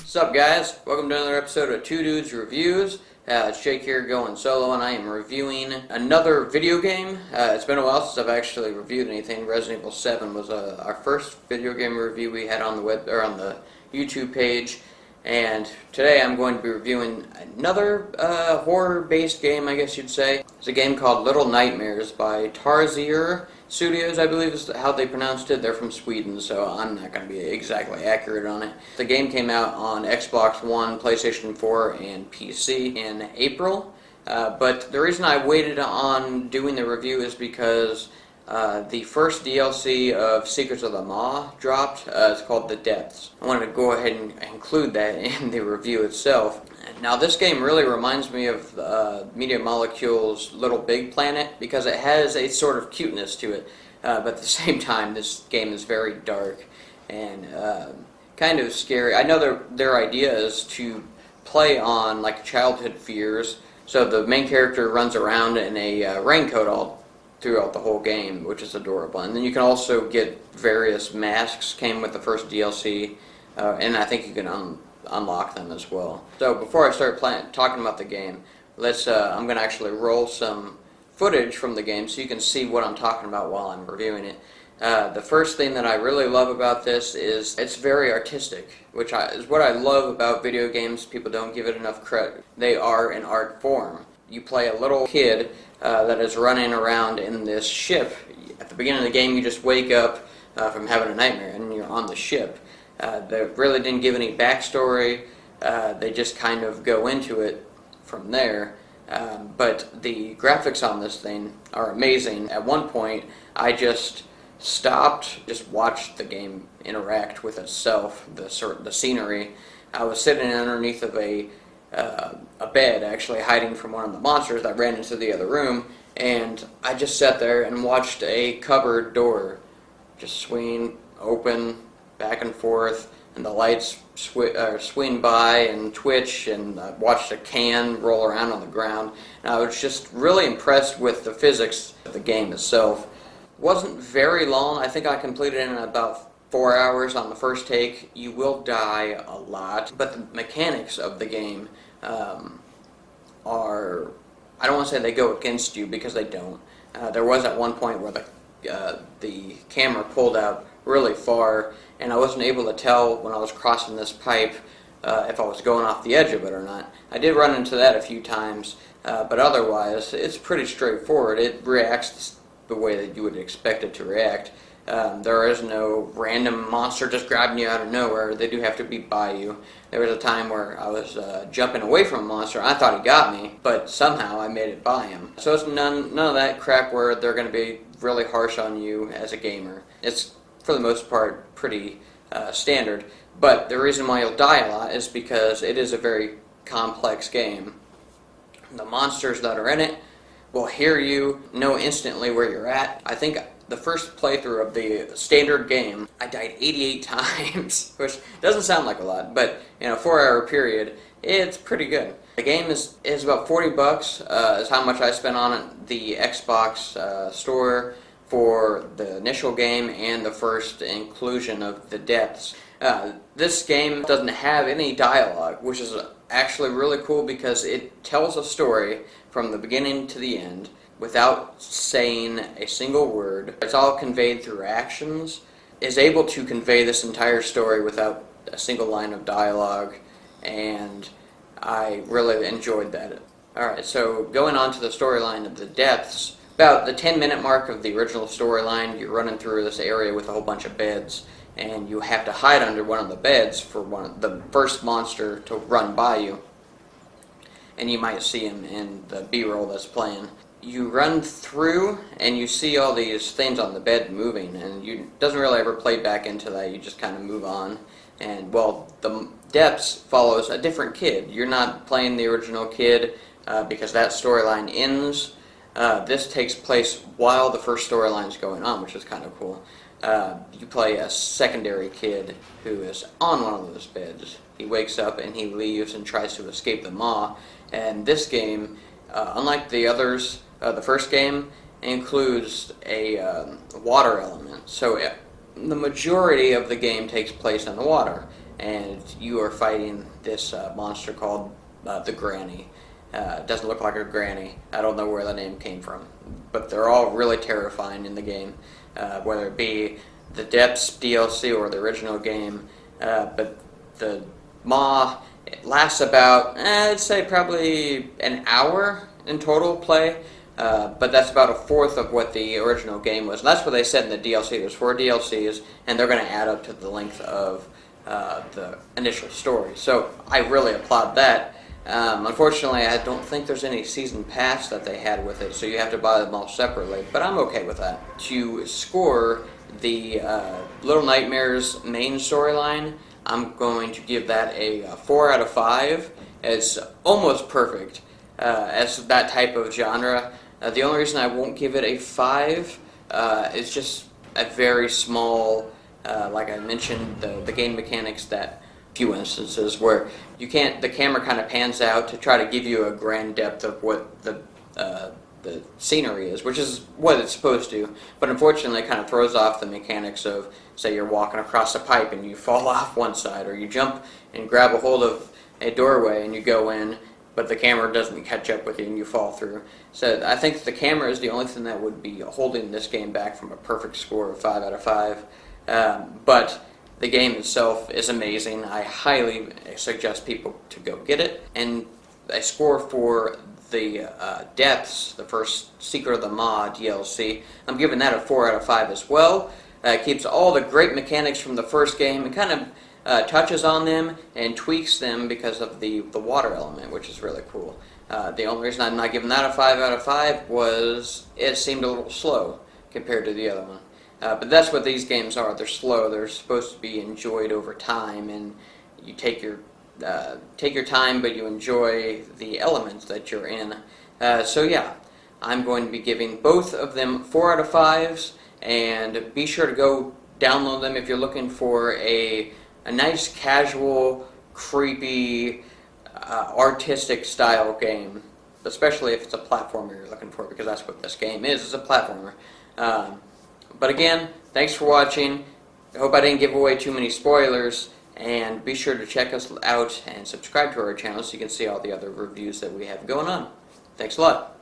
What's up, guys? Welcome to another episode of Two Dudes Reviews. It's Jake here going solo, and I am reviewing another video game. It's been a while since I've actually reviewed anything. Resident Evil 7 was our first video game review we had on the web or on the YouTube page, and today I'm going to be reviewing another horror-based game, I guess you'd say. It's a game called Little Nightmares by Tarsier Studios, I believe is how they pronounced it. They're from Sweden, so I'm not going to be exactly accurate on it. The game came out on Xbox One, PlayStation 4, and PC in April. But the reason I waited on doing the review is because the first DLC of Secrets of the Maw dropped. It's called The Depths. I wanted to go ahead and include that in the review itself. Now, this game really reminds me of Media Molecule's Little Big Planet because it has a sort of cuteness to it, but at the same time, this game is very dark and kind of scary. I know their idea is to play on like childhood fears, so the main character runs around in a raincoat all throughout the whole game, which is adorable. And then you can also get various masks, came with the first DLC, and I think you can unlock them as well. So before I start talking about the game, I'm going to actually roll some footage from the game so you can see what I'm talking about while I'm reviewing it. The first thing that I really love about this is it's very artistic, which is what I love about video games. People don't give it enough credit. They are an art form. You play a little kid that is running around in this ship. At the beginning of the game, you just wake up from having a nightmare and you're on the ship. They really didn't give any backstory. They just kind of go into it from there. But the graphics on this thing are amazing. At one point, I just stopped, just watched the game interact with itself, the scenery. I was sitting underneath of a bed, actually hiding from one of the monsters that ran into the other room, and I just sat there and watched a cupboard door just swing open, back and forth, and the lights swing by and twitch, and I watched a can roll around on the ground. And I was just really impressed with the physics of the game itself. It wasn't very long. I think I completed it in about 4 hours on the first take. You will die a lot, but the mechanics of the game are, I don't want to say they go against you, because they don't. There was at one point where the camera pulled out really far, and I wasn't able to tell when I was crossing this pipe if I was going off the edge of it or not. I did run into that a few times, but otherwise it's pretty straightforward. It reacts the way that you would expect it to react. There is no random monster just grabbing you out of nowhere. They do have to be by you. There was a time where I was jumping away from a monster. I thought he got me, but somehow I made it by him. So it's none of that crap where they're going to be really harsh on you as a gamer. It's, for the most part, pretty standard. But the reason why you'll die a lot is because it is a very complex game. The monsters that are in it will hear you, know instantly where you're at. I think the first playthrough of the standard game, I died 88 times, which doesn't sound like a lot, but in a 4-hour period, it's pretty good. The game is about $40, is how much I spent on it. The Xbox store for the initial game and the first inclusion of The Depths. This game doesn't have any dialogue, which is actually really cool because it tells a story from the beginning to the end without saying a single word. It's all conveyed through actions. Is able to convey this entire story without a single line of dialogue, and I really enjoyed that. Alright, so going on to the storyline of The Depths, about the 10-minute mark of the original storyline, you're running through this area with a whole bunch of beds, and you have to hide under one of the beds for the first monster to run by you. And you might see him in the B-roll that's playing. You run through, and you see all these things on the bed moving, and it doesn't really ever play back into that. You just kind of move on. And, well, The Depths follows a different kid. You're not playing the original kid because that storyline ends. This takes place while the first storyline's going on, which is kind of cool. You play a secondary kid who is on one of those beds. He wakes up and he leaves and tries to escape the maw. And this game, unlike the others, the first game includes a water element. So the majority of the game takes place in the water. and you are fighting this monster called the Granny. Doesn't look like a granny. I don't know where the name came from, but they're all really terrifying in the game, whether it be the Depths DLC or the original game. But the Maw, it lasts about, I'd say probably an hour in total play, but that's about a fourth of what the original game was. And that's what they said in the DLC. There's 4 DLCs, and they're going to add up to the length of the initial story. So I really applaud that. Unfortunately, I don't think there's any season pass that they had with it, so you have to buy them all separately, but I'm okay with that. To score the Little Nightmares main storyline, I'm going to give that a 4 out of 5. It's almost perfect as that type of genre. The only reason I won't give it a 5 is just a very small, like I mentioned, the game mechanics, that few instances where the camera kind of pans out to try to give you a grand depth of what the scenery is, which is what it's supposed to, but unfortunately it kind of throws off the mechanics of, say you're walking across a pipe and you fall off one side, or you jump and grab a hold of a doorway and you go in, but the camera doesn't catch up with you and you fall through. So I think the camera is the only thing that would be holding this game back from a perfect score of 5 out of 5. But the game itself is amazing. I highly suggest people to go get it. And a score for the Depths, the first Secret of the Maw DLC, I'm giving that a 4 out of 5 as well. It keeps all the great mechanics from the first game and kind of touches on them and tweaks them because of the water element, which is really cool. The only reason I'm not giving that a 5 out of 5 was it seemed a little slow compared to the other one. But that's what these games are. They're slow. They're supposed to be enjoyed over time, and you take your time, but you enjoy the elements that you're in. So yeah, I'm going to be giving both of them 4 out of 5s, and be sure to go download them if you're looking for a nice, casual, creepy, artistic style game, especially if it's a platformer you're looking for, because that's what this game is. It's a platformer. But again, thanks for watching. I hope I didn't give away too many spoilers, and be sure to check us out and subscribe to our channel so you can see all the other reviews that we have going on. Thanks a lot.